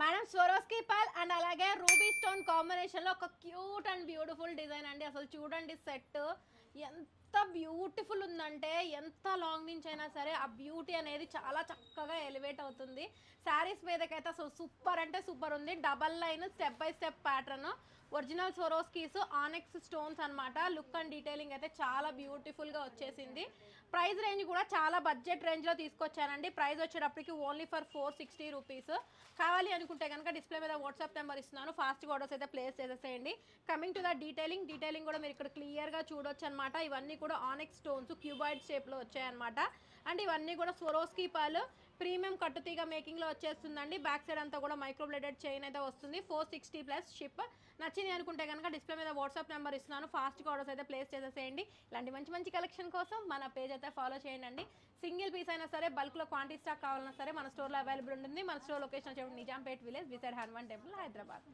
Madam Swarovski పల్ and అలాగే ruby stone కాంబినేషన్లో ఒక క్యూట్ అండ్ బ్యూటిఫుల్ డిజైన్ అండి. అసలు చూడండి సెట్ ఎంత బ్యూటిఫుల్ ఉందంటే ఎంత లాంగ్ నుంచి అయినా సరే ఆ బ్యూటీ అనేది చాలా చక్కగా ఎలివేట్ అవుతుంది. శారీస్ మీదకైతే అసలు సూపర్ అంటే సూపర్ ఉంది. Double line step by step pattern, original Swarovskis onyx stones అనమాట. లుక్ అండ్ డీటెయిలింగ్ అయితే చాలా బ్యూటిఫుల్గా వచ్చేసింది. ప్రైస్ రేంజ్ కూడా చాలా బడ్జెట్ రేంజ్లో తీసుకొచ్చానండి. ప్రైస్ వచ్చేటప్పటికి ఓన్లీ ఫర్ 460 రూపీస్. కావాలి అనుకుంటే కనుక డిస్ప్లే మీద వాట్సాప్ నెంబర్ ఇస్తున్నాను, ఫాస్ట్గా ఆర్డర్స్ అయితే ప్లేస్ చేసేసేయండి. కమింగ్ టు ద డీటెయిలింగ్ కూడా మీరు ఇక్కడ క్లియర్గా చూడొచ్చు అనమాట. ఇవన్నీ కూడా ఆనెక్స్ స్టోన్స్ క్యూబాయిడ్ షేప్లో వచ్చాయన్నమాట. అండ్ ఇవన్నీ కూడా స్వరోస్కీ పర్ల్ ప్రీమియం కట్టుతీగ మేకింగ్లో వచ్చేస్తుందండి. బ్యాక్ సైడ్ అంతా కూడా మైక్రో బ్లేడెడ్ చైన్ అయితే వస్తుంది. 460 ప్లస్ షిప్. నచ్చింది అనుకుంటే కనుక డిస్ప్లే మీద వాట్సాప్ నెంబర్ ఇస్తున్నాను, ఫాస్ట్గా ఆర్డర్స్ అయితే ప్లేస్ చేసేసేయండి. ఇలాంటి మంచి మంచి కలెక్షన్ కోసం మన పేజ్ అయితే ఫాలో చేయండి. సింగిల్ పీస్ అయినా సరే బల్క్లో క్వాంటిటీ స్టాక్ కావాలన్నా సరే మన స్టోర్లో అవైలబుల్ ఉంటుంది. మన స్టోర్ లొకేషన్ వచ్చేసి Nizampet village beside Hanuman temple, Hyderabad.